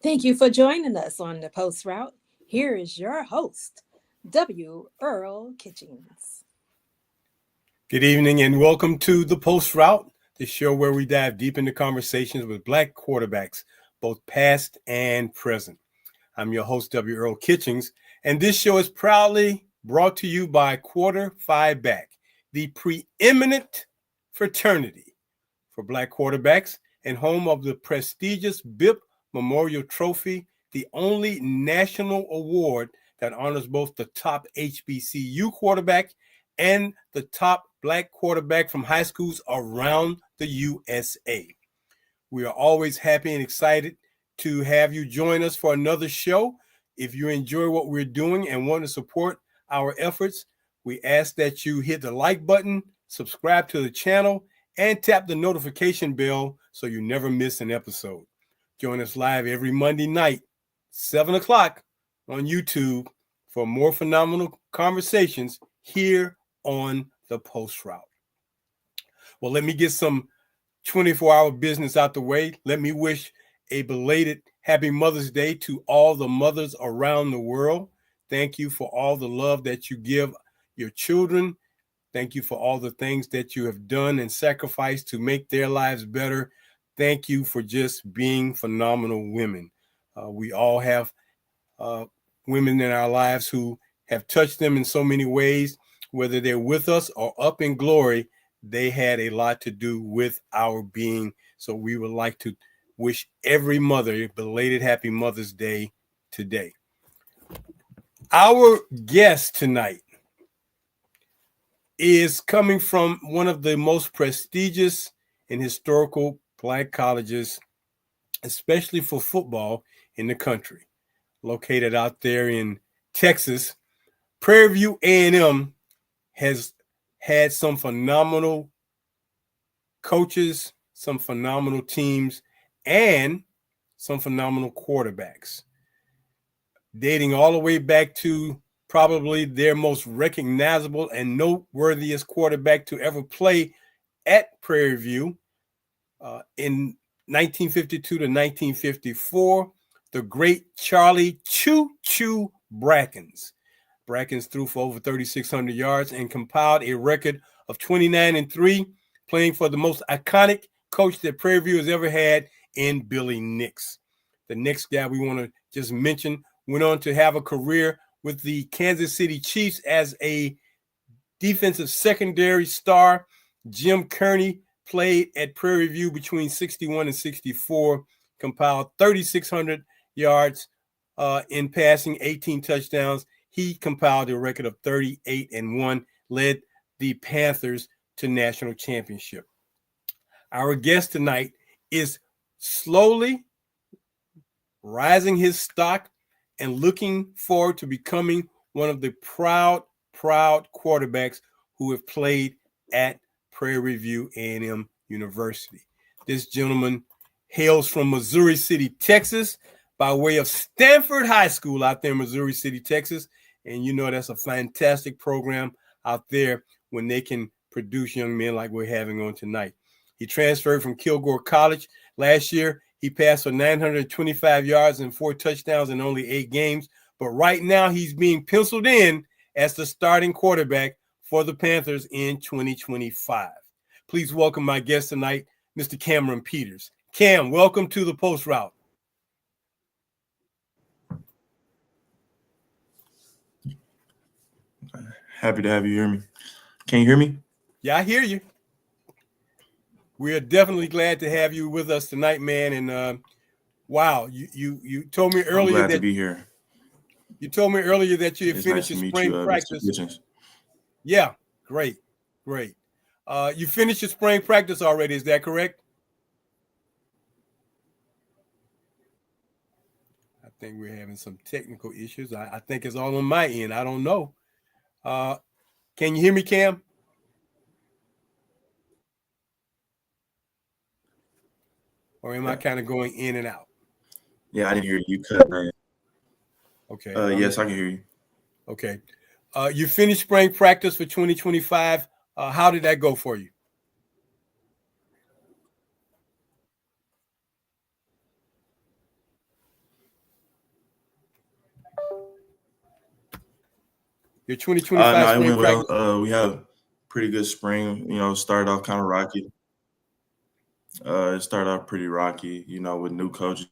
Thank you for joining us on the Post Route. Here is your host, W. Earl Kitchings. Good evening and welcome to the Post Route, the show where we dive deep into conversations with Black quarterbacks, both past and present. I'm your host, W. Earl Kitchings, and this show is proudly brought to you by Quarter Five Back, the preeminent fraternity for Black quarterbacks and home of the prestigious BIP Memorial Trophy, the only national award that honors both the top HBCU quarterback and the top Black quarterback from high schools around the USA. We are always happy and excited to have you join us for another show. If you enjoy what we're doing and want to support our efforts, we ask that you hit the like button, subscribe to the channel, and tap the notification bell so you never miss an episode. Join us live every Monday night, 7 o'clock on YouTube for more phenomenal conversations here on the Post Route. Well, let me get some 24-hour business out the way. Let me wish a belated Happy Mother's Day to all the mothers around the world. Thank you for all the love that you give your children. Thank you for all the things that you have done and sacrificed to make their lives better. Thank you for just being phenomenal women. We all have women in our lives who have touched them in so many ways. Whether they're with us or up in glory, they had a lot to do with our being. So we would like to wish every mother a belated Happy Mother's Day today. Our guest tonight is coming from one of the most prestigious and historical Black colleges, especially for football in the country, located out there in Texas. Prairie View A&M has had some phenomenal coaches, some phenomenal teams, and some phenomenal quarterbacks, dating all the way back to probably their most recognizable and noteworthiest quarterback to ever play at Prairie View in 1952 to 1954, the great Charlie Choo Choo Brackens. Brackens threw for over 3,600 yards and compiled a record of 29-3, playing for the most iconic coach that Prairie View has ever had in Billy Nix. The next guy we want to just mention went on to have a career with the Kansas City Chiefs as a defensive secondary star. Jim Kearney played at Prairie View between 61 and 64, compiled 3,600 yards in passing, 18 touchdowns. He compiled a record of 38-1, led the Panthers to national championship. Our guest tonight is slowly rising his stock and looking forward to becoming one of the proud quarterbacks who have played at Prairie View A&M University. This gentleman hails from Missouri City, Texas, by way of Stanford High School out there in Missouri City, Texas. And you know that's a fantastic program out there when they can produce young men like we're having on tonight. He transferred from Kilgore College. Last year, he passed for 925 yards and 4 touchdowns in only 8 games. But right now, he's being penciled in as the starting quarterback for the Panthers in 2025. Please welcome my guest tonight, Mr. Cameron Peters. Cam, welcome to the Post Route. Happy to have you hear me. Can you hear me? Yeah, I hear you. We are definitely glad to have you with us tonight, man. And wow, you told me earlier I'm glad to be here. You told me earlier that you had finished nice your spring practice. Yeah, great. You finished your spring practice already, is that correct? I think we're having some technical issues. I think it's all on my end. I don't know. Can you hear me, Cam? Or am I kind of going in and out? Yeah, I didn't hear you cut. Okay. Yes, I can hear you. Okay. You finished spring practice for 2025. How did that go for you? Your 2025 No, it spring went well. practice? We had a pretty good spring. Started off kind of rocky. It started off pretty rocky. With new coaches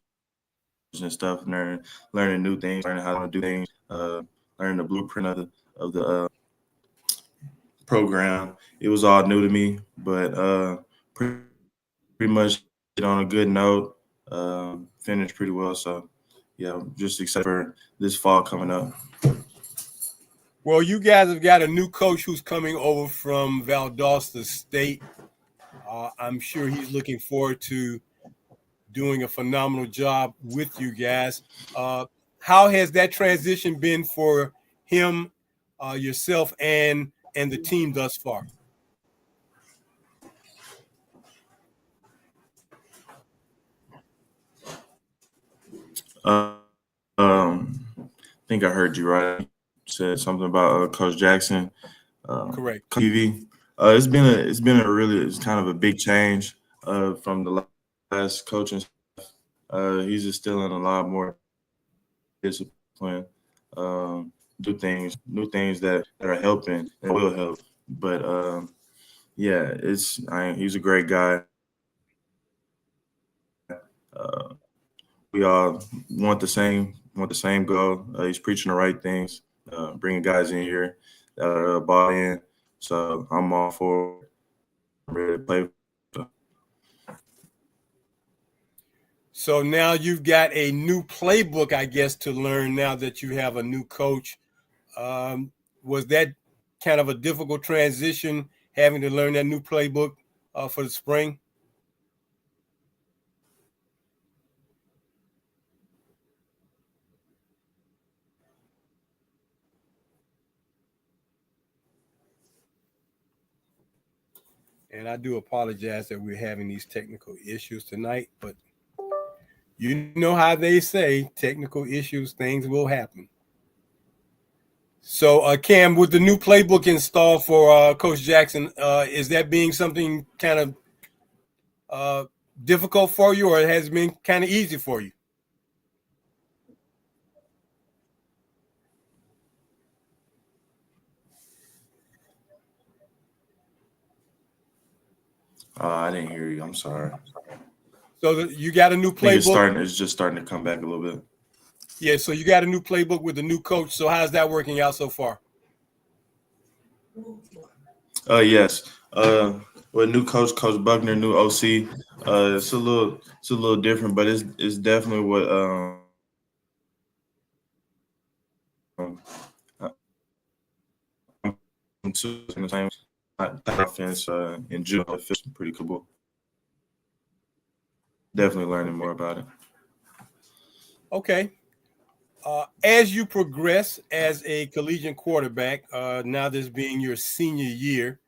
and stuff, learning new things, learning how to do things, learning the blueprint of the program. It was all new to me, but pretty much hit on a good note. Finished pretty well. So yeah, just excited for this fall coming up. Well, you guys have got a new coach who's coming over from Valdosta State. I'm sure he's looking forward to doing a phenomenal job with you guys. How has that transition been for him, yourself, and the team thus far? Uh, I think I heard you right. Said something about Coach Jackson, Correct. TV. It's kind of a big change from the last coaching. He's instilling a lot more discipline, new things that are helping and will help. But yeah, he's a great guy. Uh, we all want the same goal. He's preaching the right things, bringing guys in here that are bought in. So I'm all for it. I'm ready to play. So now you've got a new playbook, I guess, to learn now that you have a new coach. Was that kind of a difficult transition having to learn that new playbook for the spring? And I do apologize that we're having these technical issues tonight, but you know how they say technical issues, things will happen. So, Cam, with the new playbook installed for Coach Jackson, is that being something kind of uh, difficult for you, or it has been kind of easy for you? I didn't hear you. I'm sorry. So you got a new I think it's playbook. starting. It's just starting to come back a little bit. Yeah, so you got a new playbook with the new coach. So how's that working out so far? Yes. With new coach, Coach Buckner, new OC. It's a little different, but it's definitely what I'm to the same offense in June. It feels pretty cool. Definitely learning more about it. Okay. As you progress as a collegiate quarterback, now this being your senior year,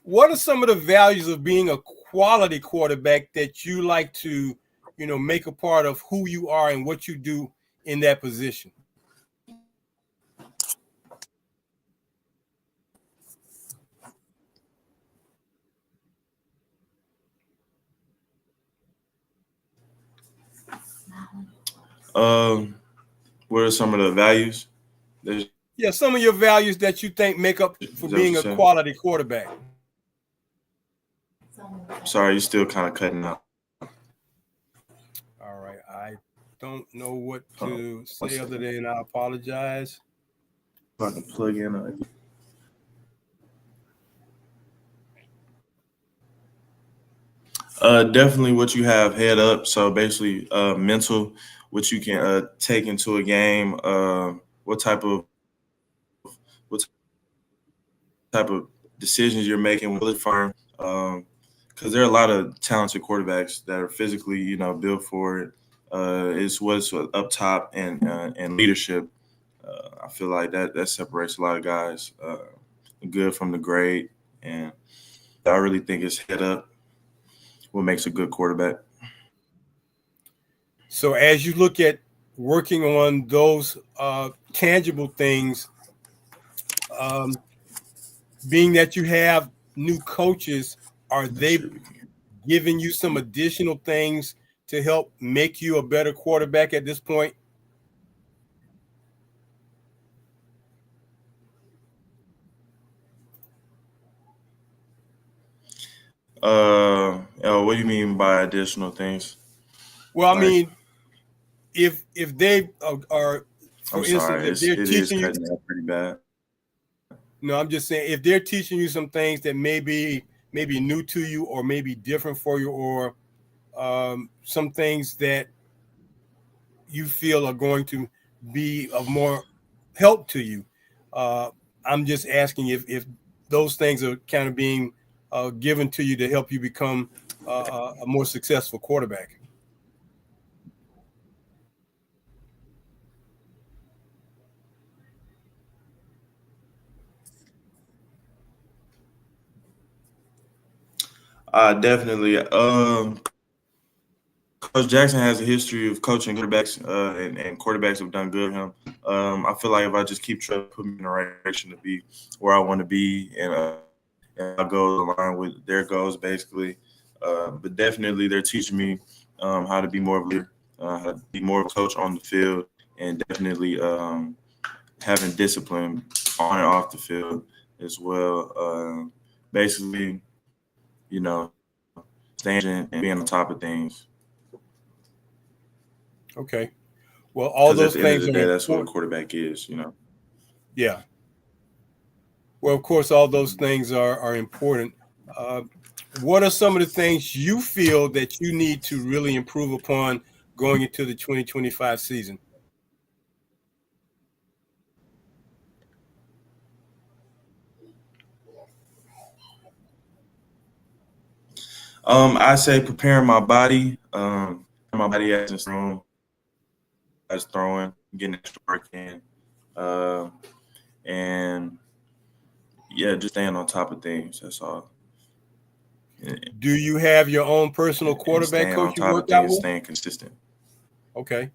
what are some of the values of being a quality quarterback that you like to, make a part of who you are and what you do in that position? Um, what are some of the values? Is Yeah, some of your values that you think make up for that what being you a said? quality quarterback. Sorry, you're still kind of cutting out. All right. I don't know what Oh, to one say other second. than I apologize. If I can plug in. Definitely what you have head up. So basically, mental, what you can take into a game. What type of decisions you're making with really firm. Because there are a lot of talented quarterbacks that are physically, built for it. It's what's up top and leadership. I feel like that separates a lot of guys, good from the great, and I really think it's head up what makes a good quarterback. So as you look at working on those tangible things, um, being that you have new coaches, are Let's see they if we can. giving you some additional things to help make you a better quarterback at this point? What do you mean by additional things? Well, I Like, mean, if they are, I'm for instance, sorry, if they're it is teaching you, cutting out pretty bad. no, I'm just saying if they're teaching you some things that maybe new to you or maybe different for you, or some things that you feel are going to be of more help to you. Uh, I'm just asking if those things are kind of being given to you to help you become a more successful quarterback. Definitely. Coach Jackson has a history of coaching quarterbacks, and quarterbacks have done good with him. I feel like if I just keep trying to put me in the right direction to be where I want to be, and I go align with their goals, basically. But definitely, they're teaching me how to be more of a leader, how to be more of a coach on the field, and definitely having discipline on and off the field as well. Basically, you know, staying and being on top of things. Okay. Well, all Because at those the end of things the are day, that's what a important. quarterback is. Yeah. Well, of course, all those things are important. Uh, what are some of the things you feel that you need to really improve upon going into the 2025 season? I say preparing my body as throwing, getting extra work in, uh, and yeah, just staying on top of things. That's all, and, Do you have your own personal and quarterback staying on coach you top work of out things, with? staying consistent. Okay.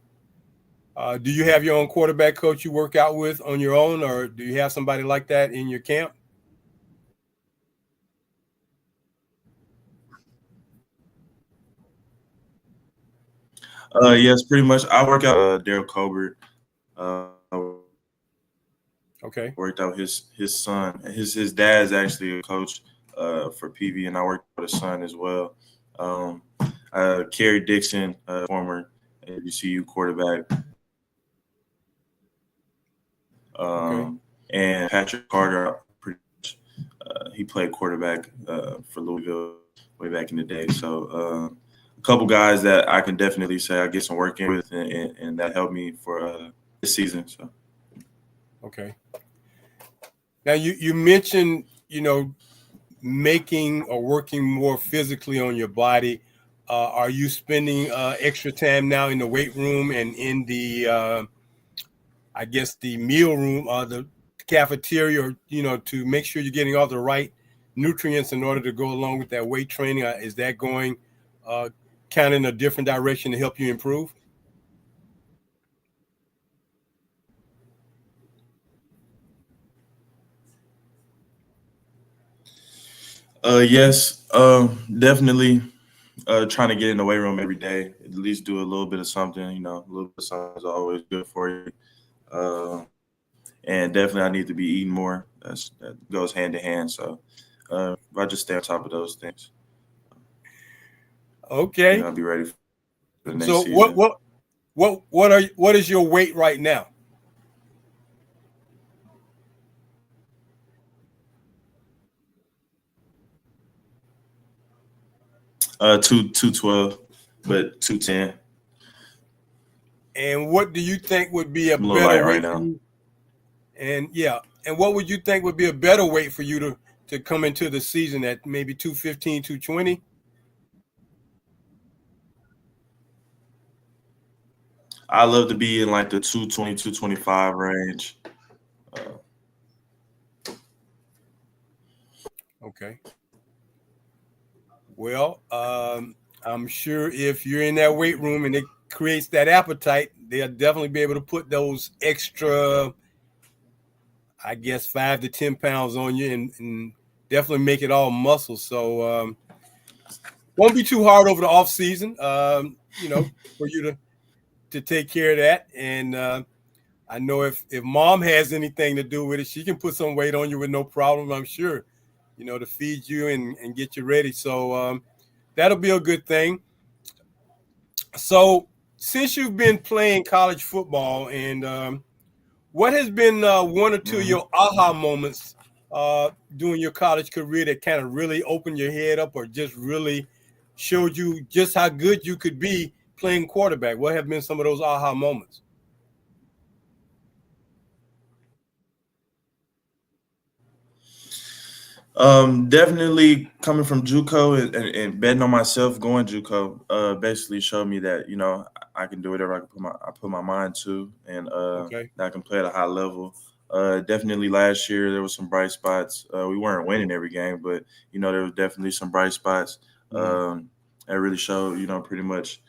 Do you have your own quarterback coach you work out with on your own, or do you have somebody like that in your camp? Yes, pretty much. I work out Daryl Colbert. I Okay. worked out his son. His dad is actually a coach for PV, and I worked with his son as well. Um, Kerry Dixon, former HBCU quarterback, Okay. and Patrick Carter. Pretty much, he played quarterback for Louisville way back in the day. So a couple guys that I can definitely say I get some work in with, and that helped me for this season. So. Okay. Now you mentioned making or working more physically on your body. Are you spending extra time now in the weight room and in the I guess the meal room, the cafeteria, or to make sure you're getting all the right nutrients in order to go along with that weight training? Is that going uh, kind of in a different direction to help you improve? Yes, definitely. Trying to get in the weight room every day, at least do a little bit of something. A little bit of something is always good for you. Uh, and definitely, I need to be eating more. That goes hand in hand. So, if I just stay on top of those things, Okay. I'll be ready for the next So what season. what what is your weight right now? Two 12, but 210. And what do you think would be a I'm a little better light right weight for now. you? And yeah, and what would you think would be a better weight for you to come into the season at maybe 215, 220? I love to be in like the 220, 225 range. Uh, Okay. Well, I'm sure if you're in that weight room and it creates that appetite, they'll definitely be able to put those extra, I guess, 5 to 10 pounds on you, and definitely make it all muscle. So won't be too hard over the off season, for you to take care of that. And I know if mom has anything to do with it, she can put some weight on you with no problem, I'm sure. to feed you and get you ready. So that'll be a good thing. So since you've been playing college football, and what has been one or two of Mhm. your aha moments during your college career that kind of really opened your head up, or just really showed you just how good you could be playing quarterback? What have been some of those aha moments? Definitely coming from JUCO and betting on myself going JUCO basically showed me that I can do whatever I put my mind to, and Okay. that I can play at a high level. Definitely last year there was some bright spots. We weren't winning every game, but there was definitely some bright spots Mm. that really showed pretty much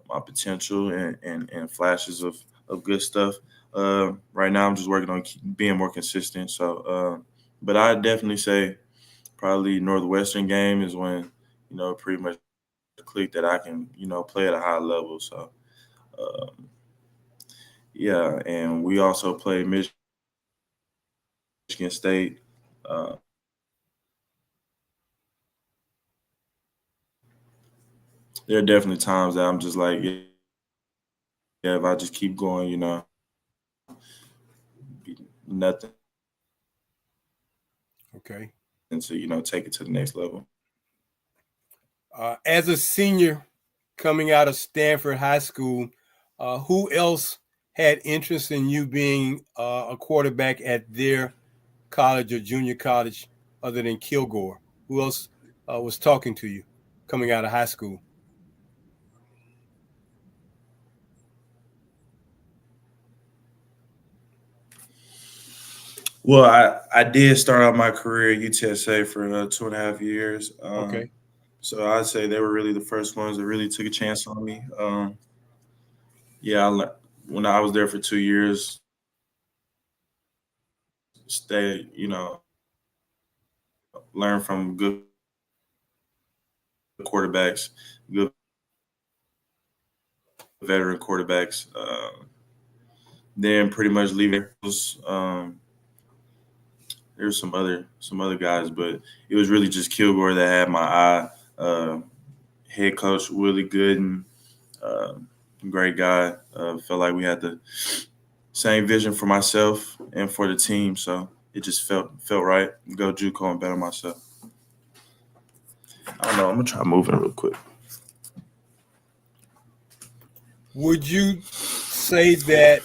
my potential and flashes of good stuff. Right now I'm just working on being more consistent. So, but I definitely say probably Northwestern game is when pretty much clicked that I can play at a high level. So um, yeah, and we also played Michigan State. Uh, there are definitely times that I'm just like, yeah, if I just keep going, nothing Okay. to take it to the next level. As a senior coming out of Stanford High School, who else had interest in you being a quarterback at their college or junior college other than Kilgore? Who else was talking to you coming out of high school? Well, I did start out my career at UTSA for 2.5 years. Okay. So I'd say they were really the first ones that really took a chance on me. Yeah, when I was there for 2 years, stay, learn from good quarterbacks, good veteran quarterbacks. Then pretty much leaving. There's some other guys, but it was really just Kilgore that had my eye. Head coach Willie Gooden, uh, great guy. Felt like we had the same vision for myself and for the team, so it just felt right. Go JUCO and bet on myself. I don't know. I'm gonna try moving real quick. Would you say that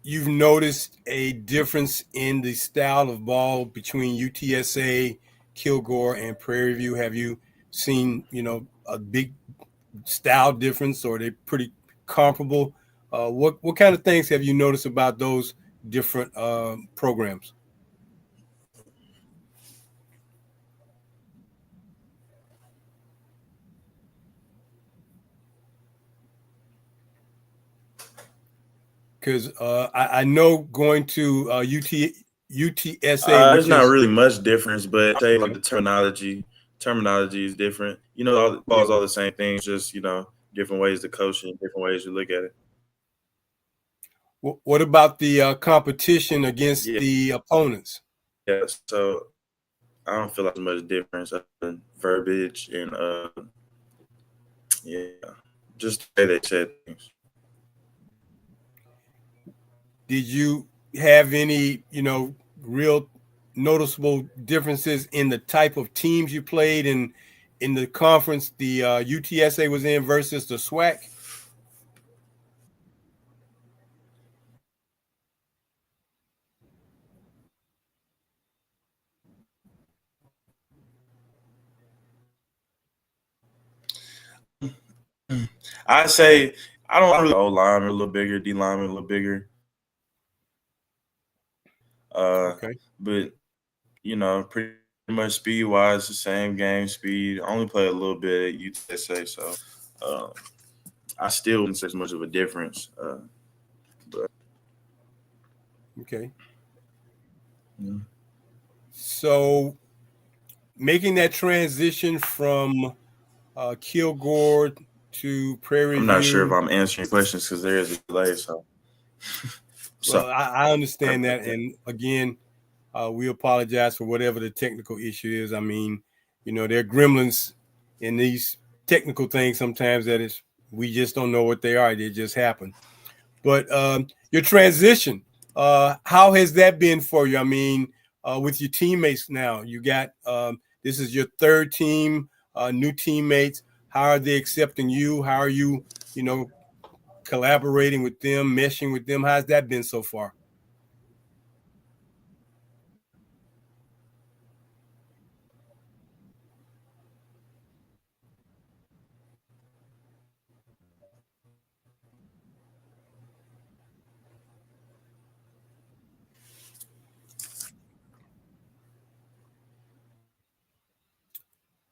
you've noticed a difference in the style of ball between UTSA, Kilgore, and Prairie View? Have you seen, a big style difference, or are they pretty comparable? What kind of things have you noticed about those different programs? Because I know going to UTSA, There's which not is really much difference, but I'd say like okay. the terminology is different. All the Yeah. ball's all the same things, just different ways to coach and different ways to look at it. What about the competition against Yeah, the opponents? yeah. So I don't feel like there's much difference other than verbiage and yeah, just the way they said things. Did you have any, real noticeable differences in the type of teams you played in the conference the UTSA was in versus the SWAC? I say I don't really O lineman a little bigger, D lineman a little bigger. Okay. But pretty much speed wise, the same game speed. I only play a little bit at UTSA, so uh, I still wouldn't say as much of a difference. But Okay. yeah. So making that transition from Kilgore to Prairie I'm not sure if View. I'm answering questions because there is a delay. So Well, sorry I understand about that, that. and again, We apologize for whatever the technical issue is. I mean, there are gremlins in these technical things sometimes that we just don't know what they are. They just happen. But your transition, how has that been for you? I mean, with your teammates now, you got this is your third team, new teammates. How are they accepting you? How are you, collaborating with them, meshing with them? How's that been so far?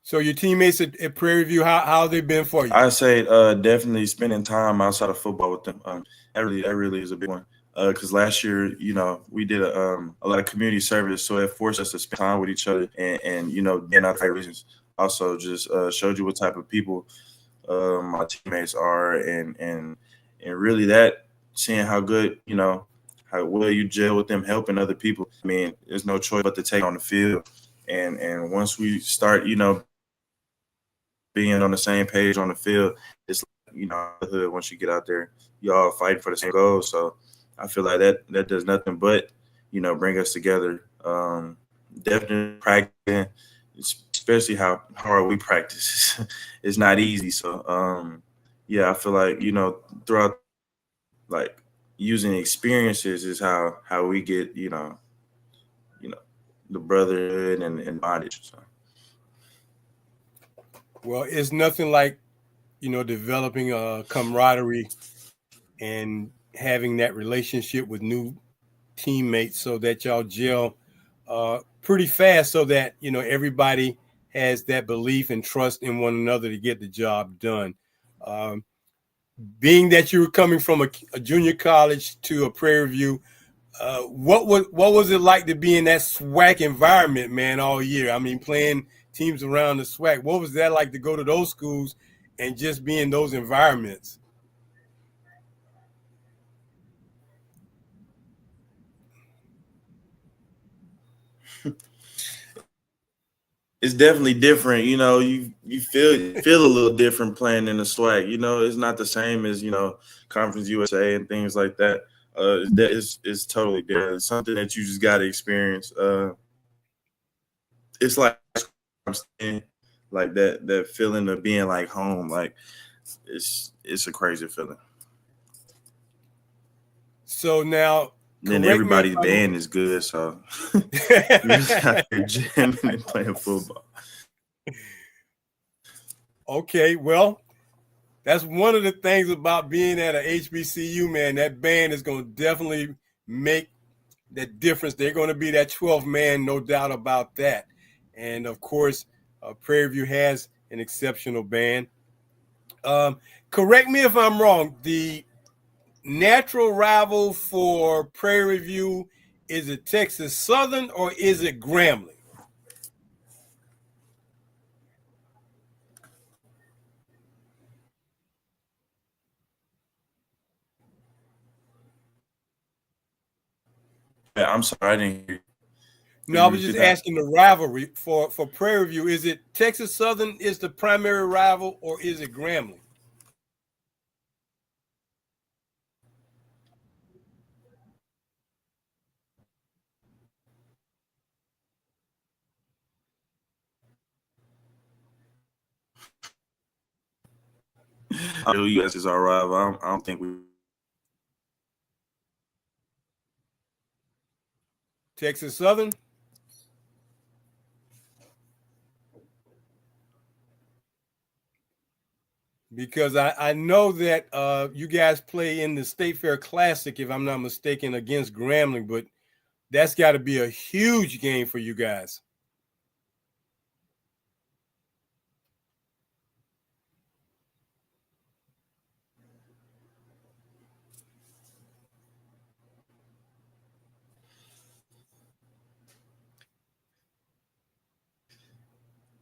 So your teammates at Prairie View, how have they been for you? I say definitely spending time outside of football with them. That really is a big one. Because last year, we did a lot of community service, so it forced us to spend time with each other and getting out the right reasons. Also, just showed you what type of people my teammates are, and really that seeing how good how well you gel with them, helping other people. I mean, there's no choice but to take on the field, and once we start, being on the same page on the field, it's like, once you get out there, you all fighting for the same goal. So I feel like that does nothing but bring us together. Definitely practicing, especially how hard we practice. It's not easy. So yeah, I feel like throughout like using experiences is how we get you know the brotherhood and bondage. So. Well, it's nothing like developing a camaraderie and having that relationship with new teammates so that y'all gel pretty fast so that everybody has that belief and trust in one another to get the job done. um, Being that you were coming from a junior college to a Prairie View, what was it like to be in that SWAC environment, man, all year? I mean, playing teams around the SWAC. What was that like to go to those schools and just be in those environments? It's definitely different. You feel a little different playing in the swag. It's not the same as Conference USA and things like that. It's totally different. It's something that you just got to experience. It's like I'm saying, like that feeling of being like home. Like it's a crazy feeling. So now, And then correct me if everybody's band is good, so you're just I'm out there jamming and playing football. okay. Well, that's one of the things about being at a HBCU, man. That band is going to definitely make that difference. They're going to be that 12th man, no doubt about that. And of course, Prairie View has an exceptional band. Correct me if I'm wrong. The natural rival for Prairie View, is it Texas Southern or is it Grambling? Yeah, I'm sorry, I didn't hear you. No, Could I you was repeat just that? asking the rivalry for Prairie View. Is it Texas Southern is the primary rival or is it Grambling? I know you guys is our rival. I don't think we. Texas Southern? Because I know that you guys play in the State Fair Classic, if I'm not mistaken, against Grambling, but that's got to be a huge game for you guys.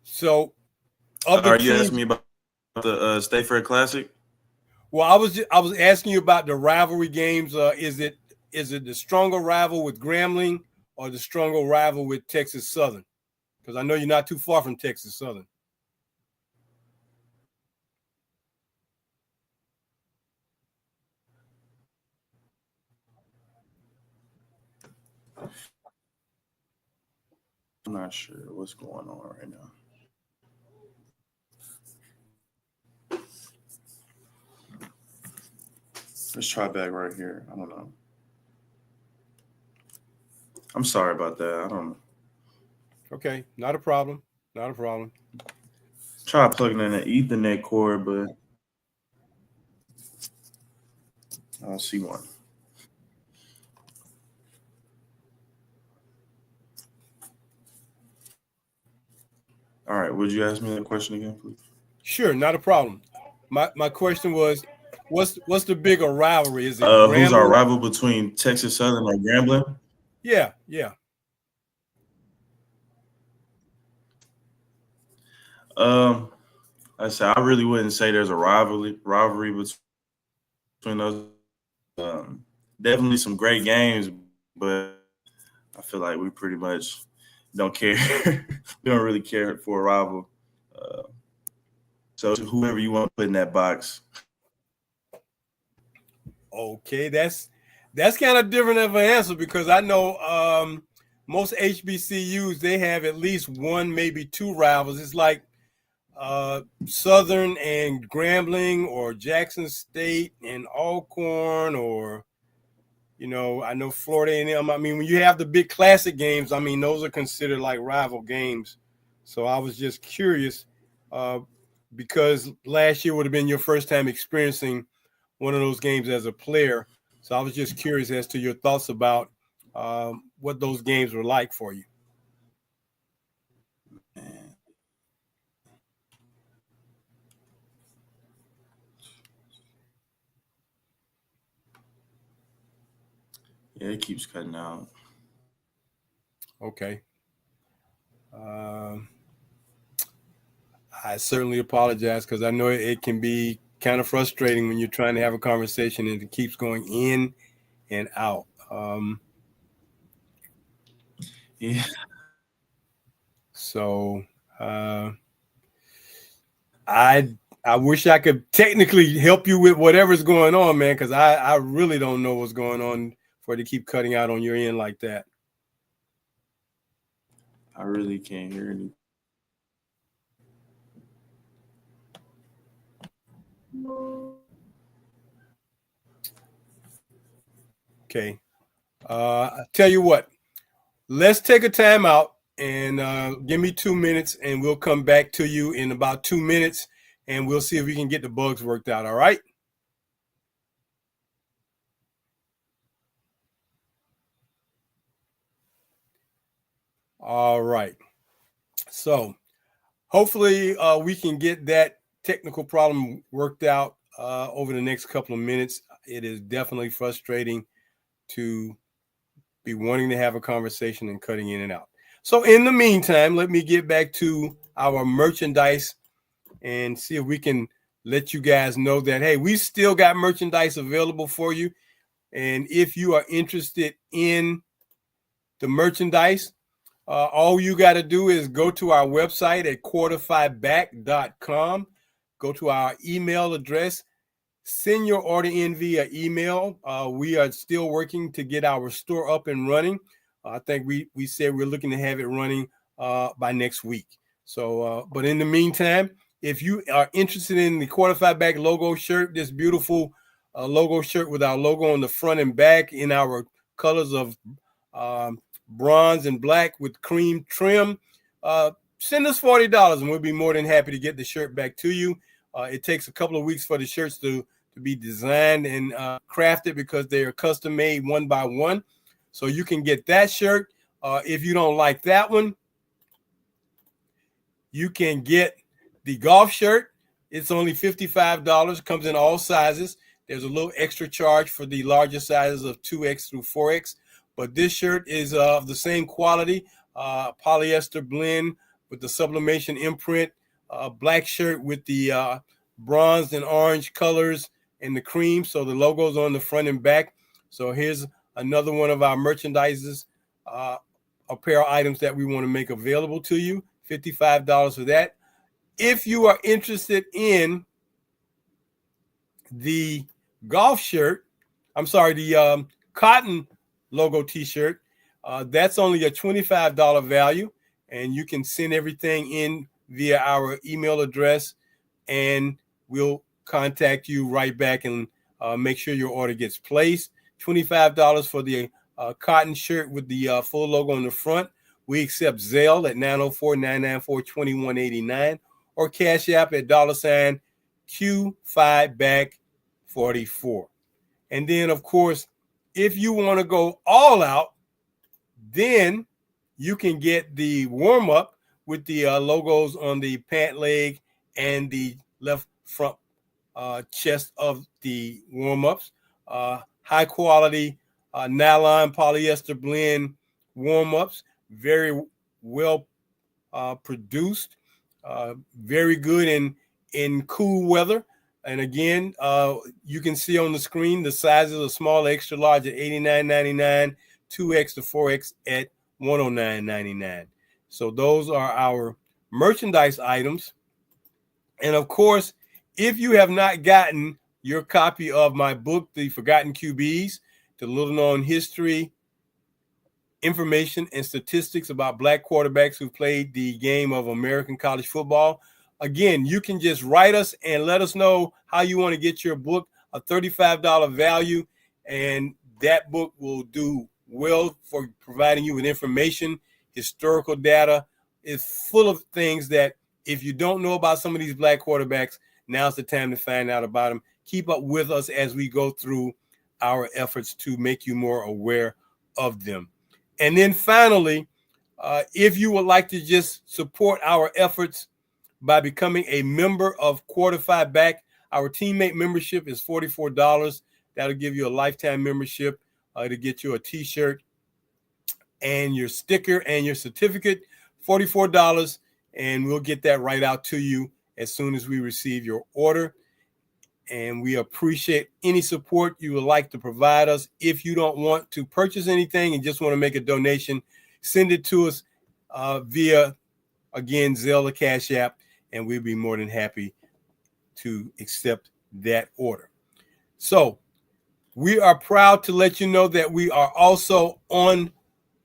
So other Are you asking teams, me about the State Fair Classic? well, I was asking you about the rivalry games. Is it the stronger rival with Grambling, or the stronger rival with Texas Southern? Because I know you're not too far from Texas Southern. I'm not sure what's going on right now. Let's try back right here. I don't know. I'm sorry about that. I don't know. Okay, not a problem. Not a problem. Try plugging in an Ethernet cord, but I don't see one. All right, would you ask me that question again, please? Sure, not a problem. My question was, what's the bigger rivalry? Is it Who's our Grambling? rival between Texas Southern and Grambling? Yeah, yeah. Um, I said I really wouldn't say there's a rivalry between those. Definitely some great games, but I feel like we pretty much don't care. We don't really care for a rival. Uh, so whoever you want to put in that box. Okay, that's kind of different of an answer because I know most HBCUs they have at least one, maybe two rivals. It's like Southern and Grambling, or Jackson State and Alcorn, or I know Florida A&M. I mean, when you have the big classic games, I mean, those are considered like rival games. So I was just curious because last year would have been your first time experiencing one of those games as a player. So I was just curious as to your thoughts about what those games were like for you. Yeah, it keeps cutting out. Okay. I certainly apologize because I know it can be kind of frustrating when you're trying to have a conversation and it keeps going in and out. Yeah. So I wish I could technically help you with whatever's going on, man, because I really don't know what's going on for it to keep cutting out on your end like that. I really can't hear anything. Okay. I tell you what, let's take a time out and give me 2 minutes and we'll come back to you in about 2 minutes and we'll see if we can get the bugs worked out. All right. All right. So hopefully we can get that technical problem worked out over the next couple of minutes. It is definitely frustrating to be wanting to have a conversation and cutting in and out. So in the meantime, let me get back to our merchandise and see if we can let you guys know that, hey, we still got merchandise available for you. And if you are interested in the merchandise, all you got to do is go to our website at quarterfiveback.com, go to our email address, send your order in via email. We are still working to get our store up and running. I think we said we're looking to have it running by next week. So, but in the meantime, if you are interested in the Quarterfive Back logo shirt, this beautiful logo shirt with our logo on the front and back in our colors of bronze and black with cream trim, send us $40 and we'll be more than happy to get the shirt back to you. It takes a couple of weeks for the shirts to be designed and crafted because they are custom made one by one. So you can get that shirt. If you don't like that one, you can get the golf shirt. It's only $55, comes in all sizes. There's a little extra charge for the larger sizes of 2X through 4X. But this shirt is of the same quality, polyester blend with the sublimation imprint, black shirt with the bronze and orange colors and the cream. So the logo's on the front and back. So here's another one of our merchandises apparel items that we want to make available to you. $55 for that. If you are interested in the golf shirt, the cotton logo t-shirt, that's only a $25 value, and you can send everything in via our email address, and we'll contact you right back and make sure your order gets placed. $25 for the cotton shirt with the full logo on the front. We accept Zelle at 904-994-2189 or Cash App at $Q5BAG44. And then, of course, if you want to go all out, then you can get the warm-up with the logos on the pant leg and the left front chest of the warm-ups. High quality nylon polyester blend warm-ups, very well produced, very good in cool weather. And again, you can see on the screen the sizes of small, extra large at $89.99, 2X to 4X at $109.99. So those are our merchandise items. And of course, if you have not gotten your copy of my book, The Forgotten QBs, the little known history, information, and statistics about Black quarterbacks who played the game of American college football, again, you can just write us and let us know how you want to get your book, a $35 value, and that book will do well for providing you with information, historical data. It's full of things that if you don't know about some of these Black quarterbacks, now's the time to find out about them. Keep up with us as we go through our efforts to make you more aware of them. And then finally, if you would like to just support our efforts by becoming a member of Quarterfied Back, our teammate membership is $44. That'll give you a lifetime membership to get you a t-shirt and your sticker and your certificate, $44, and we'll get that right out to you as soon as we receive your order. And we appreciate any support you would like to provide us. If you don't want to purchase anything and just want to make a donation, send it to us via, again, Zelle or Cash App, and we'll be more than happy to accept that order. So we are proud to let you know that we are also on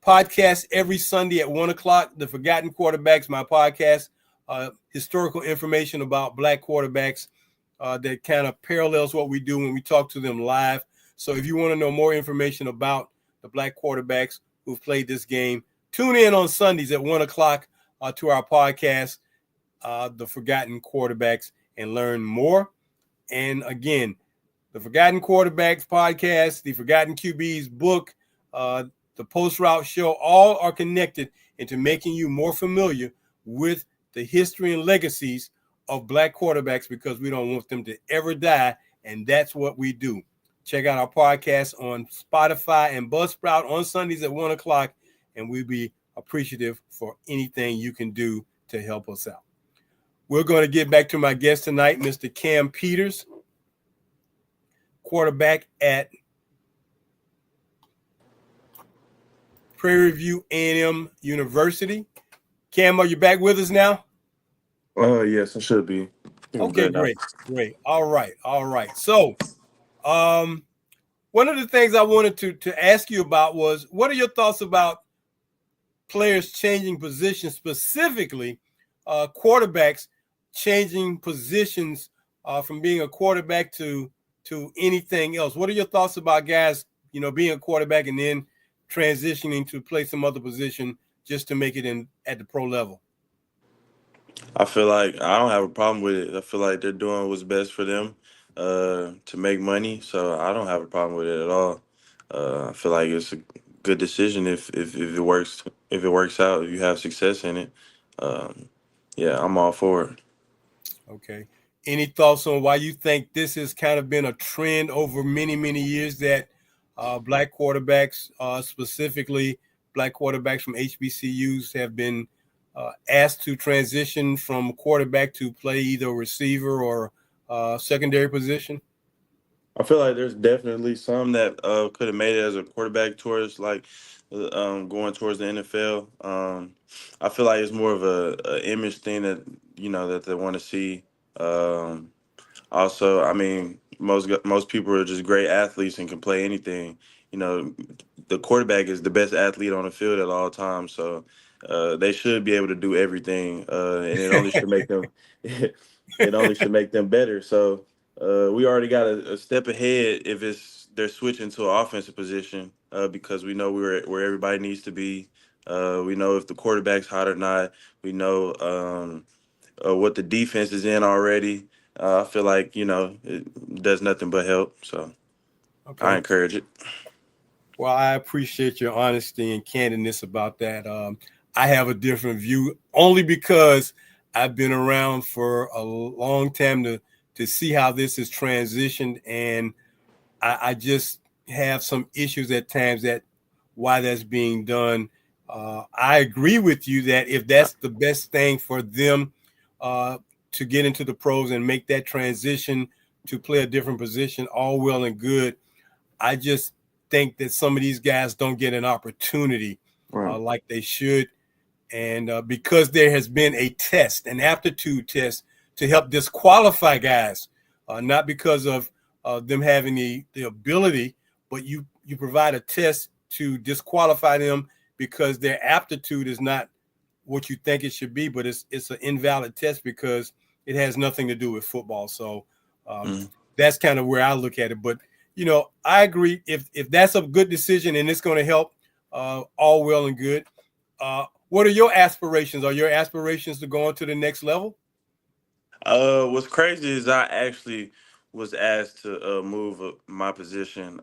podcast every Sunday at 1 o'clock. The Forgotten Quarterbacks, my podcast, historical information about Black quarterbacks that kind of parallels what we do when we talk to them live. So if you want to know more information about the Black quarterbacks who've played this game, tune in on Sundays at 1 o'clock to our podcast, The Forgotten Quarterbacks, and learn more. And again, the Forgotten Quarterbacks podcast, the Forgotten QBs book, the Post Route Show, all are connected into making you more familiar with the history and legacies of Black quarterbacks, because we don't want them to ever die, and that's what we do. Check out our podcast on Spotify and Buzzsprout on Sundays at 1 o'clock, and we'd be appreciative for anything you can do to help us out. We're going to get back to my guest tonight, Mr. Cam Peters, quarterback at Prairie View A&M University. Cam, are you back with us now? Yes, I should be. Okay, great. All right. So, one of the things I wanted to ask you about was, what are your thoughts about players changing positions, specifically quarterbacks changing positions from being a quarterback to anything else? What are your thoughts about guys, being a quarterback and then transitioning to play some other position just to make it in at the pro level? I feel like I don't have a problem with it. I feel like they're doing what's best for them to make money, so I don't have a problem with it at all. I feel like it's a good decision if it works out, if you have success in it. Yeah, I'm all for it. Okay. Any thoughts on why you think this has kind of been a trend over many, many years that Black quarterbacks, specifically Black quarterbacks from HBCUs, have been asked to transition from quarterback to play either receiver or secondary position? I feel like there's definitely some that could have made it as a quarterback towards like going towards the NFL. I feel like it's more of a image thing that that they want to see. Um, Also, I mean, most people are just great athletes and can play anything. You know, the quarterback is the best athlete on the field at all times, so they should be able to do everything, and it only should make them it only should make them better. So we already got a step ahead if it's they're switching to an offensive position because we know we're where everybody needs to be. We know if the quarterback's hot or not. We know. What the defense is in already. I feel like it does nothing but help. So I Okay. encourage it. Well, I appreciate your honesty and candidness about that. I have a different view only because I've been around for a long time to see how this is transitioned, and I just have some issues at times that why that's being done. I agree with you that if that's the best thing for them uh, to get into the pros and make that transition to play a different position, all well and good. I just think that some of these guys don't get an opportunity Right. like they should. And because there has been a test, an aptitude test to help disqualify guys, not because of them having the ability, but you provide a test to disqualify them because their aptitude is not what you think it should be, but it's an invalid test because it has nothing to do with football. So um, Mm-hmm. that's kind of where I look at it. But I agree if that's a good decision and it's going to help, all well and good. What are your aspirations? Are your aspirations to go on to the next level? What's crazy is I actually was asked to move my position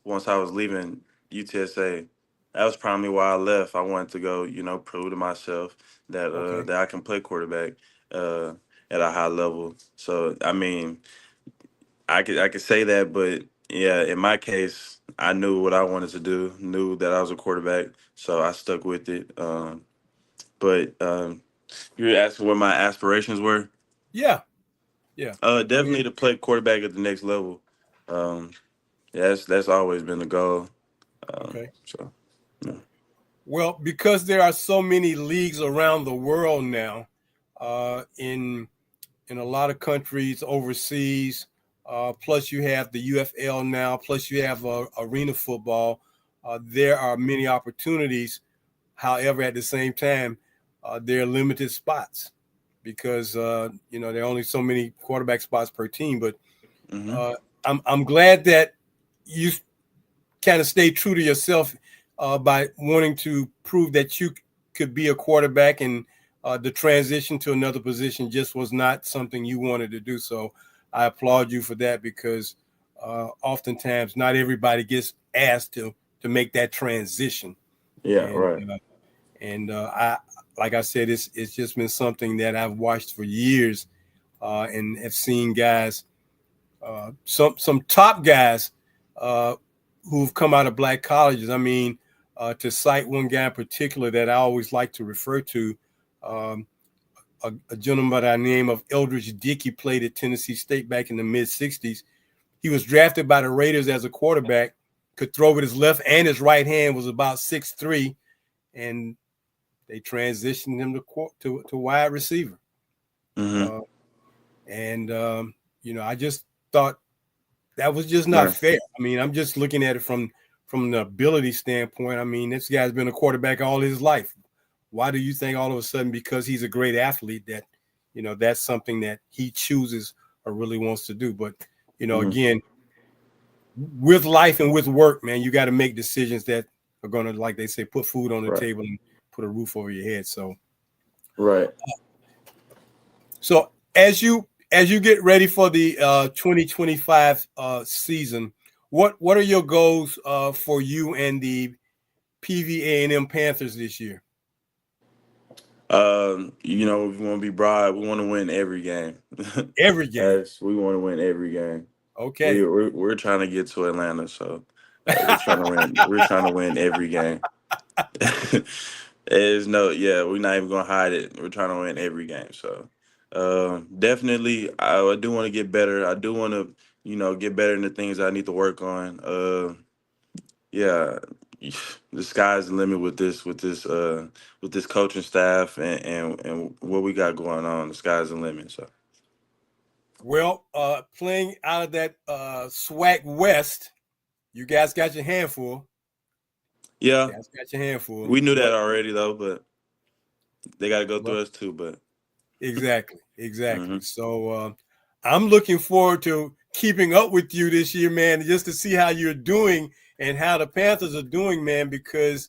once I was leaving UTSA. That was probably why I left. I wanted to go, prove to myself that Okay. that I can play quarterback uh, at a high level. So I mean, I could say that, but yeah, in my case, I knew what I wanted to do, knew that I was a quarterback, so I stuck with it. But you were asking what my aspirations were. Yeah. Yeah. I Definitely mean, to play quarterback at the next level. Um, yeah, that's always been the goal. okay. So yeah. Well, because there are so many leagues around the world now, in a lot of countries overseas. Plus, you have the UFL now. Plus, you have arena football. There are many opportunities. However, at the same time, there are limited spots because there are only so many quarterback spots per team. But Hmm. uh, I'm glad that you kind of stay true to yourself by wanting to prove that you could be a quarterback, and the transition to another position just was not something you wanted to do. So I applaud you for that because oftentimes not everybody gets asked to make that transition. Yeah, And right. I, like I said, it's just been something that I've watched for years, and have seen guys, some top guys uh, who've come out of black colleges. I mean, to cite one guy in particular that I always like to refer to, um, a gentleman by the name of Eldridge Dickey played at Tennessee State back in the mid '60s. He was drafted by the Raiders as a quarterback, could throw with his left and his right hand, was about 6'3", and they transitioned him to wide receiver. Hmm. Uh, and I just thought that was just not Right. fair. I mean, I'm just looking at it from the ability standpoint. I mean, this guy's been a quarterback all his life. Why do you think all of a sudden, because he's a great athlete, that that's something that he chooses or really wants to do? But Hmm. again, with life and with work, man, you got to make decisions that are going to, like they say, put food on the Right. table and put a roof over your head. Right. So as you get ready for the 2025 season, what are your goals for you and the PVA&M Panthers this year? We want to be broad. We want to win every game. Every game. As we want to win every game. Okay. We're trying to get to Atlanta, so we're trying to win. We're trying to win every game. There's no, yeah, we're not even gonna hide it. We're trying to win every game. So definitely, I do want to get better. I do want to, get better in the things I need to work on. Yeah, the sky's the limit with this coaching staff and what we got going on. The sky's the limit. So Well, playing out of that SWAC West, you guys got your handful. yeah, You guys got your handful. we knew that already though, but they got to go through us too. But Exactly. mm-hmm. So I'm looking forward to keeping up with you this year, man, just to see how you're doing and how the Panthers are doing, man, because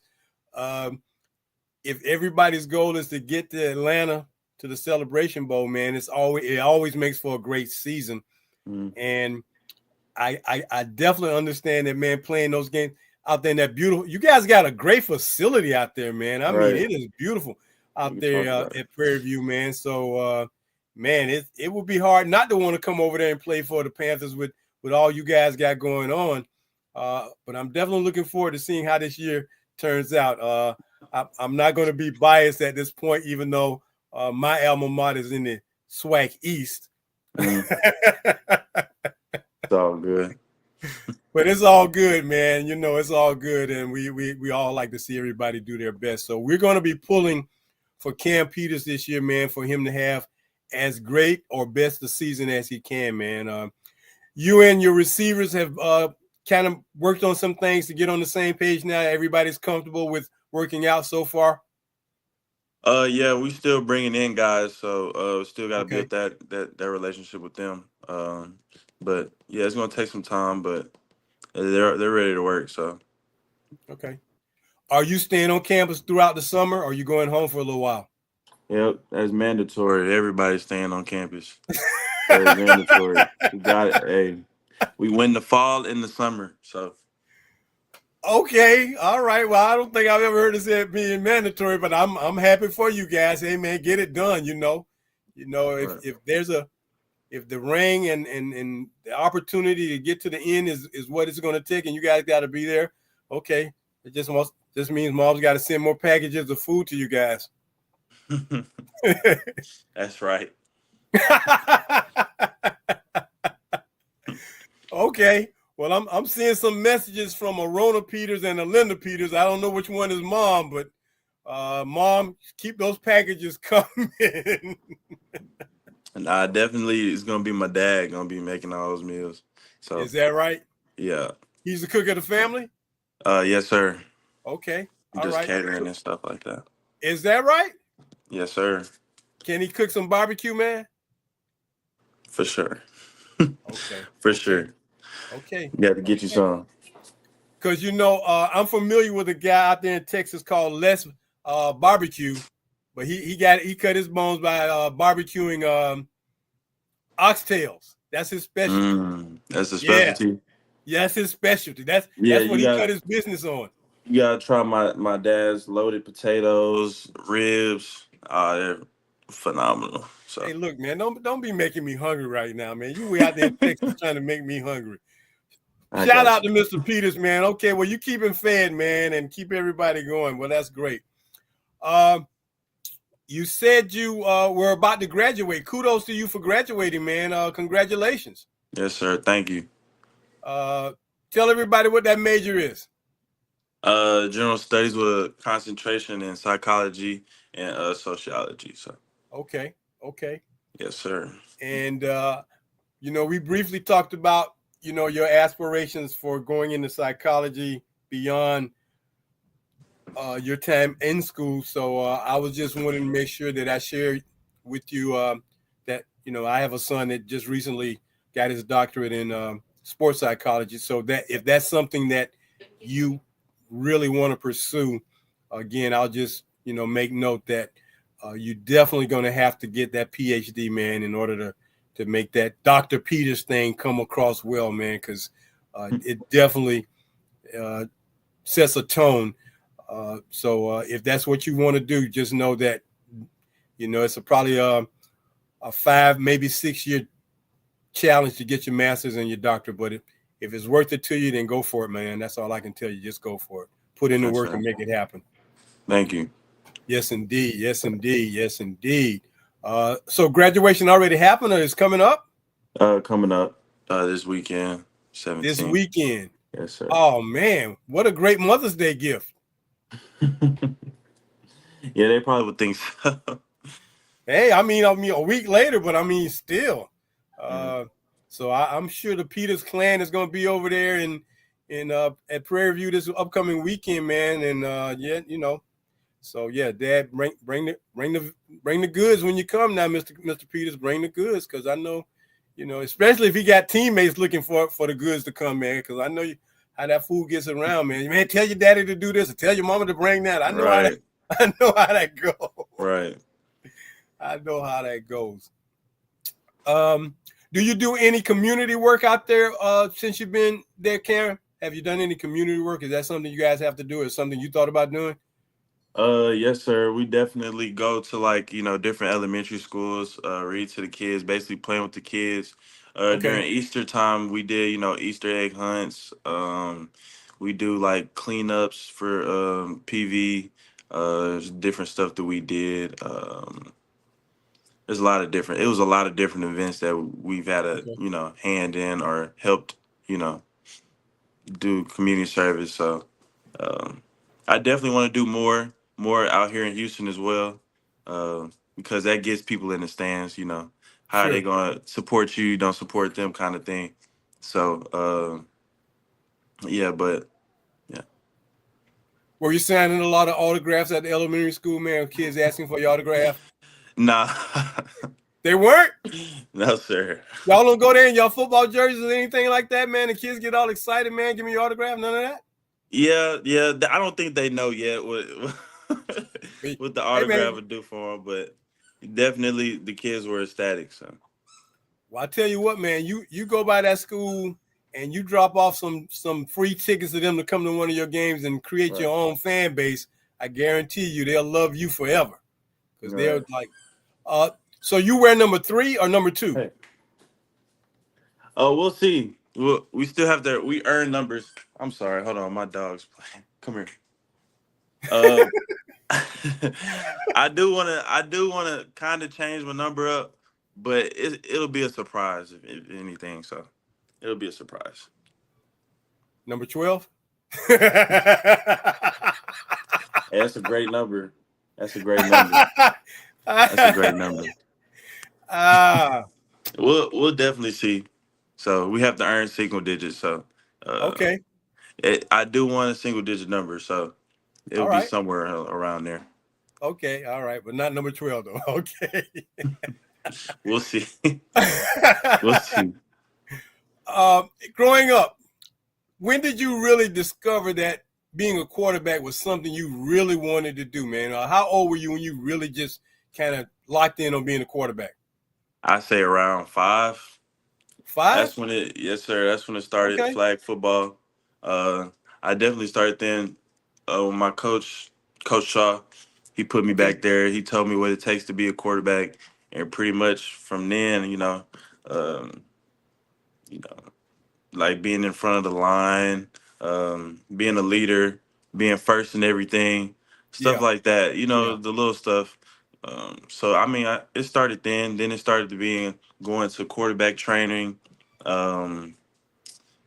if everybody's goal is to get to Atlanta to the Celebration Bowl, man, it always makes for a great season. Mm-hmm. And I definitely understand that, man, playing those games out there in that beautiful – you guys got a great facility out there, man. I mean, it is beautiful out there at Prairie View, man. So, man, it would be hard not to want to come over there and play for the Panthers with all you guys got going on. But I'm definitely looking forward to seeing how this year turns out. I'm not going to be biased at this point, even though my alma mater is in the SWAC East. It's all good. But it's all good, man. It's all good, and we all like to see everybody do their best. So we're going to be pulling for Cam Peters this year, man, for him to have as great or best a season as he can, man. You and your receivers have kind of worked on some things to get on the same page now. Everybody's comfortable with working out so far. Yeah, we still bringing in guys, so still got to build that relationship with them. But yeah, it's gonna take some time, but they're ready to work. So okay. Are you staying on campus throughout the summer, or are you going home for a little while? Yep, that's mandatory. Everybody's staying on campus. That's mandatory. We got it. Hey, we win the fall and the summer. So okay, all right. Well, I don't think I've ever heard it said being mandatory, but I'm happy for you guys. Hey, man, get it done. If the ring and the opportunity to get to the end is what it's going to take, and you guys got to be there. Okay, it just means Mom's got to send more packages of food to you guys. That's right. Okay. Well, I'm seeing some messages from a Rona Peters and a Linda Peters. I don't know which one is Mom, but Mom, keep those packages coming. Nah, definitely it's gonna be my dad gonna be making all those meals. So is that right? Yeah. He's the cook of the family? Yes, sir. Okay. Just catering and stuff like that. Is that right? Yes, sir. Can he cook some barbecue, man? For sure. Okay. For sure. Okay. You got to get you some. Because, I'm familiar with a guy out there in Texas called Les Barbecue, but he cut his bones by barbecuing oxtails. That's his specialty. That's his specialty? Yeah, that's his specialty. That's what he cut his business on. You got to try my dad's loaded potatoes, ribs. They're phenomenal. So. Hey, look, man, don't be making me hungry right now, man. You way out there in Texas trying to make me hungry. Shout out to Mr. Peters, man. Okay, well, you keep him fed, man, and keep everybody going. Well, that's great. You said you were about to graduate. Kudos to you for graduating, man. Congratulations. Yes, sir. Thank you. Tell everybody what that major is. General studies with a concentration in psychology and sociology. So. Okay. Yes, sir. And we briefly talked about your aspirations for going into psychology beyond your time in school. So I was just wanting to make sure that I shared with you that I have a son that just recently got his doctorate in sports psychology. So that if that's something that you really want to pursue, again, I'll just make note that you're definitely going to have to get that PhD, man, in order to make that Dr. Peters thing come across well, man, because it definitely sets a tone. So if that's what you want to do, just know that it's probably a 5, maybe 6 year challenge to get your master's and your doctorate. But if it's worth it to you, then go for it, man. That's all I can tell you. Just go for it. Put in the work and make it happen. Thank you. Yes, indeed. So graduation already happened or is coming up? Coming up. This weekend, This 17th. weekend. Yes, sir. Oh man, what a great Mother's Day gift. Yeah, they probably would think so. Hey, I mean, a week later, but I mean, still. Yeah. So I'm sure the Peters clan is going to be over there in at Prairie View this upcoming weekend, man. And yeah, you know, so yeah, Dad, bring the goods when you come now, Mr. Peters. Bring the goods, because I know, you know, especially if he got teammates looking for the goods to come, man. Because I know how that food gets around, man. Man, tell your daddy to do this, or tell your mama to bring that. I know how that. Right. I know how that goes. Right. I know how that goes. Do you do any community work out there since you've been there, Karen? Have you done any community work? Is that something you guys have to do, or something you thought about doing? Yes, sir. We definitely go to, like, different elementary schools, read to the kids, basically playing with the kids. Okay, During Easter time, we did, Easter egg hunts. We do like cleanups for PV, different stuff that we did. There's a lot of different. It was a lot of different events that we've had a okay, hand in or helped you know do community service. So um, I definitely want to do more out here in Houston as well, because that gets people in the stands. How are they sure. gonna support you? You don't support them, kind of thing. So yeah, but yeah. Were you signing a lot of autographs at the elementary school, man? Kids asking for your autograph? Nah, They weren't. no sir. Y'all don't go there in y'all football jerseys or anything like that, man. The kids get all excited, man. Give me your autograph. None of that. Yeah, yeah. I don't think they know yet what Hey, what the hey, autograph man. would do for them, but definitely the kids were ecstatic. So Well, I tell you what, man. You go by that school and you drop off some free tickets to them to come to one of your games and create right, your own fan base. I guarantee you, they'll love you forever because they're right. like, uh. So you wear number 3 or number 2? Hey. Oh, we'll see. We still have we earn numbers. I'm sorry. Hold on, my dog's playing. Come here. Uh, I do wanna kind of change my number up, but it'll be a surprise if anything. So it'll be a surprise. Number 12? Hey, that's a great number. That's a great number. That's a great number. Ah, We'll definitely see. So we have to earn single digits. So uh, okay. I do want a single digit number. So it'll All be right. somewhere around there. Okay. All right. But not number 12, though. Okay. We'll see. We'll see. Growing up, when did you really discover that being a quarterback was something you really wanted to do, man? How old were you when you really just kind of locked in on being a quarterback? I say around 5. That's 5? when yes, sir. That's when it started. Okay. Flag football. Uh, I definitely started then. When my Coach Shaw, he put me Okay. back there. He told me what it takes to be a quarterback, and pretty much from then, um, you know, like being in front of the line, being a leader, being first in everything, stuff Yeah. like that. Yeah. The little stuff. So I mean, it started then. Then it started to being going to quarterback training. Um,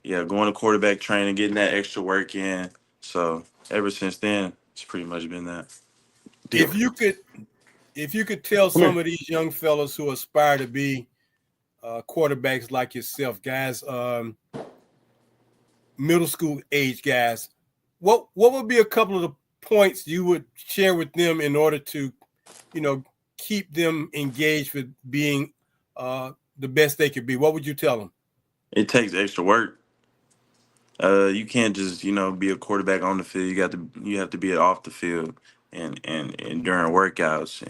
yeah, going to quarterback training, getting that extra work in. So ever since then, it's pretty much been that deal. If you could, if you could tell Come some here. of these young fellows who aspire to be quarterbacks like yourself, guys, middle school age guys, what would be a couple of the points you would share with them in order to, you know, keep them engaged with being the best they could be? What would you tell them? It takes extra work. You can't just be a quarterback on the field. You have to be off the field and during workouts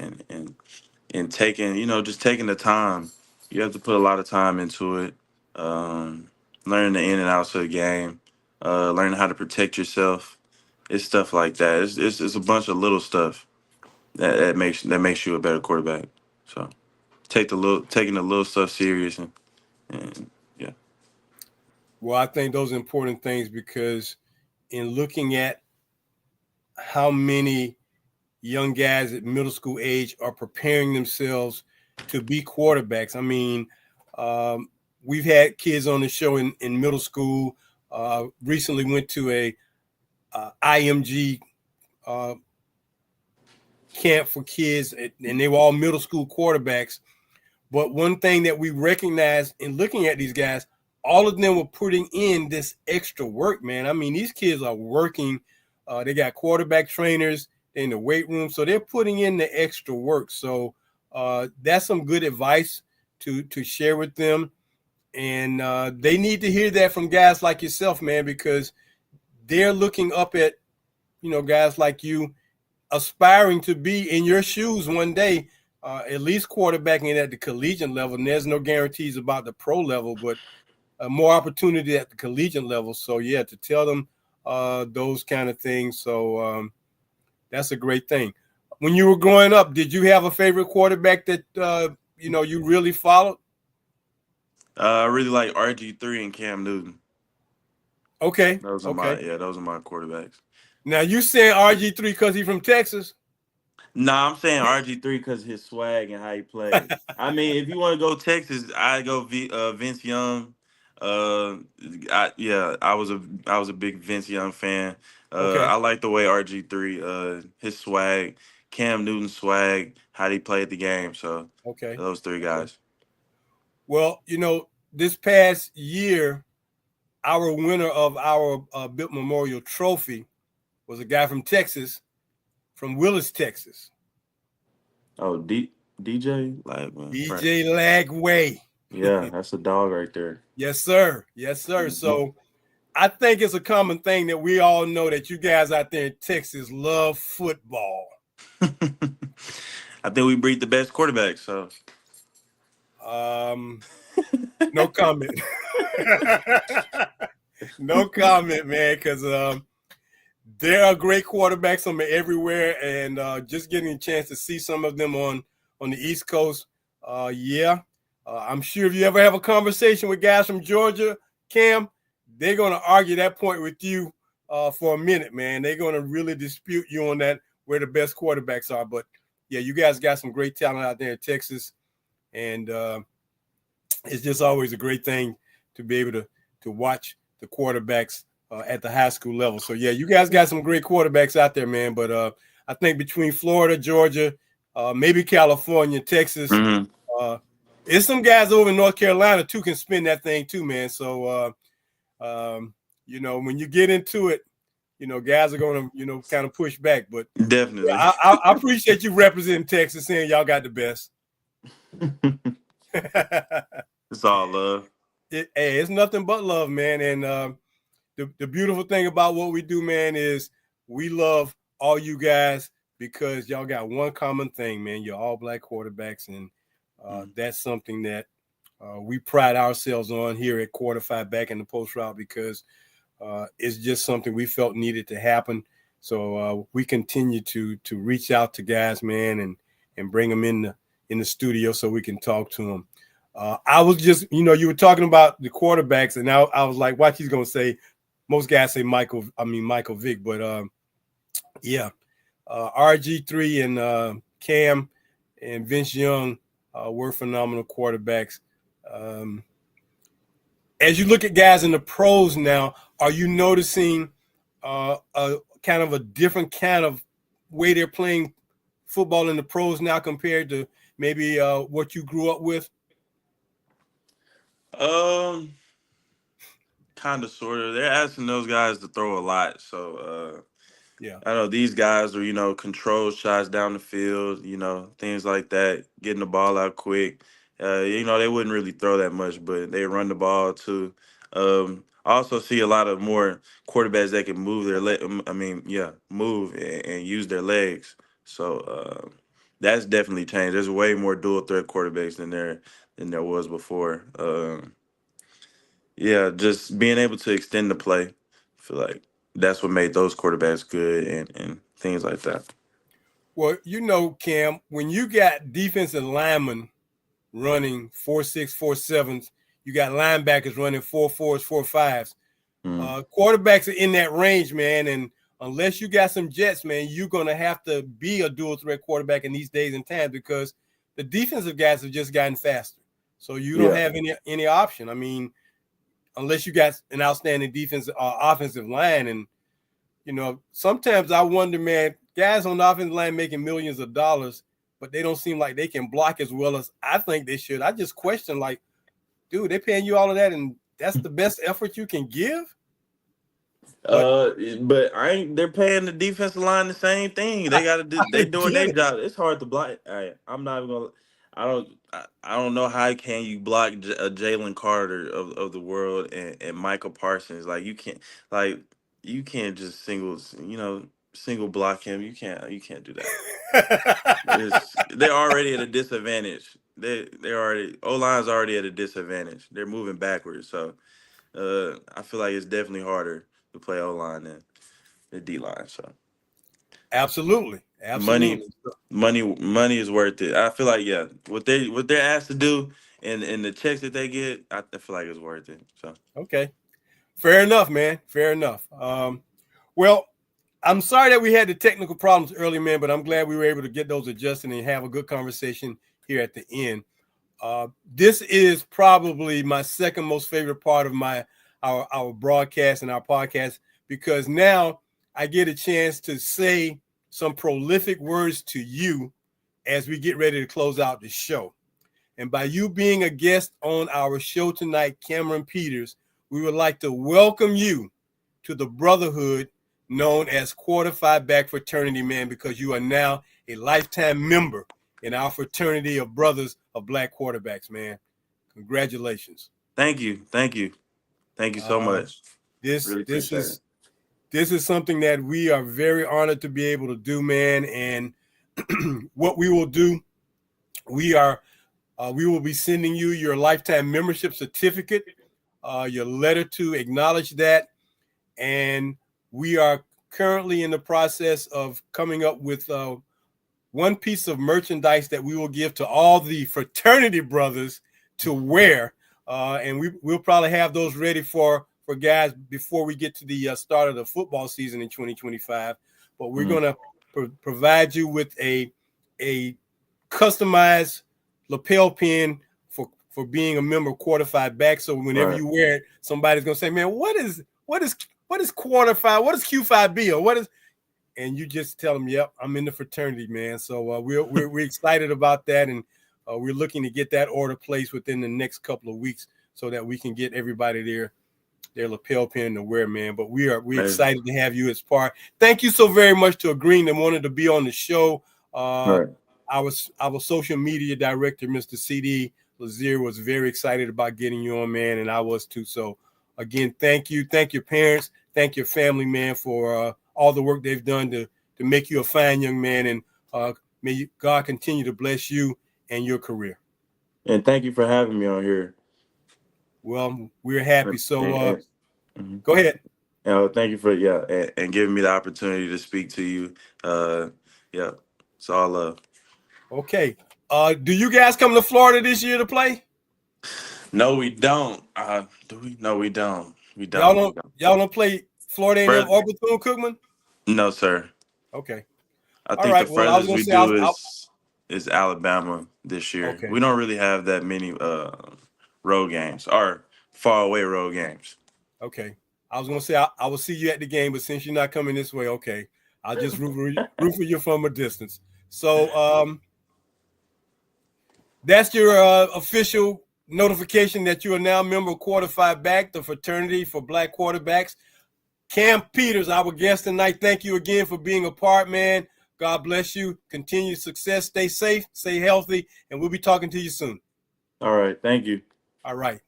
and taking just taking the time. You have to put a lot of time into it. Um, Learning the in and outs of the game, learning how to protect yourself. It's stuff like that. It's a bunch of little stuff that makes you a better quarterback. So taking the little stuff serious and yeah. Well, I think those are important things because in looking at how many young guys at middle school age are preparing themselves to be quarterbacks, I mean, um, we've had kids on the show in middle school. Recently went to a IMG camp for kids, and they were all middle school quarterbacks. But one thing that we recognized in looking at these guys, all of them were putting in this extra work, man. I mean, these kids are working. They got quarterback trainers in the weight room, so they're putting in the extra work. So that's some good advice to share with them. And they need to hear that from guys like yourself, man, because they're looking up at, guys like you, aspiring to be in your shoes one day, at least quarterbacking at the collegiate level. And there's no guarantees about the pro level, but more opportunity at the collegiate level. So, yeah, to tell them those kind of things. So that's a great thing. When you were growing up, did you have a favorite quarterback that, you really followed? I really like RG3 and Cam Newton. Okay. Those are my quarterbacks. Now, you saying RG3 because he's from Texas? Nah, I'm saying RG3 because his swag and how he played. I mean, if you want to go Texas, I go Vince Young. I was a big Vince Young fan. Okay. I like the way RG3, his swag, Cam Newton's swag, how he played the game. So okay, those three guys. Well, this past year, our winner of our Built Memorial Trophy was a guy from Texas, from Willis, Texas. Oh, DJ Lagway. DJ Lagway. Yeah, that's a dog right there. Yes, sir. Yes, sir. Mm-hmm. So I think it's a common thing that we all know that you guys out there in Texas love football. I think we breed the best quarterbacks, so. No comment. No comment, man, because there are great quarterbacks from everywhere, and just getting a chance to see some of them on the East Coast, I'm sure if you ever have a conversation with guys from Georgia, Cam, they're going to argue that point with you for a minute, man. They're going to really dispute you on that, where the best quarterbacks are. But, yeah, you guys got some great talent out there in Texas, and it's just always a great thing to be able to watch the quarterbacks at the high school level. So, yeah, you guys got some great quarterbacks out there, man. But I think between Florida, Georgia, maybe California, Texas, there's some guys over in North Carolina, too, can spin that thing, too, man. So, when you get into it, guys are going to, kind of push back. But definitely, yeah, I appreciate you representing Texas, saying y'all got the best. It's all love. It's nothing but love, man. And the beautiful thing about what we do, man, is we love all you guys because y'all got one common thing, man. You're all black quarterbacks, and that's something that we pride ourselves on here at Quarter Five Back in the Post Route, because it's just something we felt needed to happen. So we continue to reach out to guys, man, and bring them in the studio so we can talk to them. I was just, you were talking about the quarterbacks, and I was like, watch, he's going to say, most guys say Michael Vick, but RG3 and Cam and Vince Young were phenomenal quarterbacks. As you look at guys in the pros now, are you noticing a kind of a different kind of way they're playing football in the pros now compared to maybe what you grew up with? Kind of, sort of. They're asking those guys to throw a lot, so I know these guys are, control shots down the field, things like that, getting the ball out quick. They wouldn't really throw that much, but they run the ball too. I also see a lot of more quarterbacks that can move move and use their legs. So that's definitely changed. There's way more dual threat quarterbacks than there was before. Just being able to extend the play, I feel like that's what made those quarterbacks good and things like that. Well, Cam, when you got defensive linemen running 4.6, 4.7s, you got linebackers running 4.4s, 4.5s. Quarterbacks are in that range, man, and unless you got some jets, man, you're going to have to be a dual threat quarterback in these days and times, because the defensive guys have just gotten faster. So you don't have any option. I mean, unless you got an outstanding defense offensive line. And, sometimes I wonder, man, guys on the offensive line making millions of dollars, but they don't seem like they can block as well as I think they should. I just question, like, dude, they're paying you all of that, and that's the best effort you can give? But they're paying the defensive line the same thing. They got to do. They doing their job. It's hard to block. I'm not even gonna. I don't know how can you block Jalen Carter of the world and Michael Parsons. Like you can't just single block him. You can't do that. They're already at a disadvantage. They already O-line's already at a disadvantage. They're moving backwards. So I feel like it's definitely harder to play O-line than the D-line. So absolutely. Money is worth it. I feel like what they're asked to do and the checks that they get, I feel like it's worth it. So okay, fair enough, man. Fair enough. Well, I'm sorry that we had the technical problems early, man, but I'm glad we were able to get those adjusted and have a good conversation here at the end. This is probably my second most favorite part of our broadcast and our podcast, because now I get a chance to say some prolific words to you as we get ready to close out the show. And by you being a guest on our show tonight, Cameron Peters, we would like to welcome you to the brotherhood known as Quarter-Five Back Fraternity, man, because you are now a lifetime member in our fraternity of brothers of black quarterbacks, man. Congratulations. Thank you so much. This is something that we are very honored to be able to do, man. And what we will do, we will be sending you your lifetime membership certificate, your letter to acknowledge that. And we are currently in the process of coming up with one piece of merchandise that we will give to all the fraternity brothers to wear. And we'll probably have those ready for guys before we get to the start of the football season in 2025. But we're going to provide you with a customized lapel pin for being a member of Quarter-Five Back. So whenever you wear it, somebody's going to say, man, what is Quarter-Five? What is Q5B? Or what is? And you just tell them, yep, I'm in the fraternity, man. So we're excited about that. And we're looking to get that order placed within the next couple of weeks so that we can get everybody their lapel pin to wear, man. But we're excited to have you as part. Thank you so very much to agreeing and wanting to be on the show. Our social media director, Mr. CD Lazier, was very excited about getting you on, man, and I was too. So again, thank you. Thank your parents. Thank your family, man, for all the work they've done to make you a fine young man. And may God continue to bless you and your career. And thank you for having me on here. Well, we're happy. So go ahead. Thank you for and giving me the opportunity to speak to you. It's all love. Okay. Do you guys come to Florida this year to play? No, we don't. Do we? No, we don't. We don't. Y'all don't play Florida A&M or Bethune-Cookman? No, sir. Okay. I think the furthest we do is Alabama this year. Okay. We don't really have that many road games or far away road games. Okay. I was going to say I will see you at the game, but since you're not coming this way, okay, I'll just root for you from a distance. So that's your official notification that you are now a member of Quarter-Five Back, the fraternity for black quarterbacks. Cam Peters, our guest tonight. Thank you again for being a part, man. God bless you. Continued success. Stay safe, stay healthy, and we'll be talking to you soon. All right. Thank you. All right.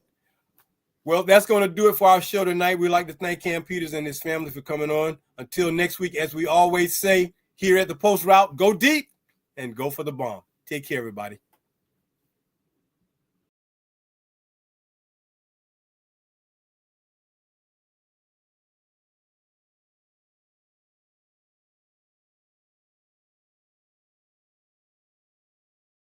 Well, that's going to do it for our show tonight. We'd like to thank Cam Peters and his family for coming on. Until next week, as we always say here at the Post Route, go deep and go for the bomb. Take care, everybody.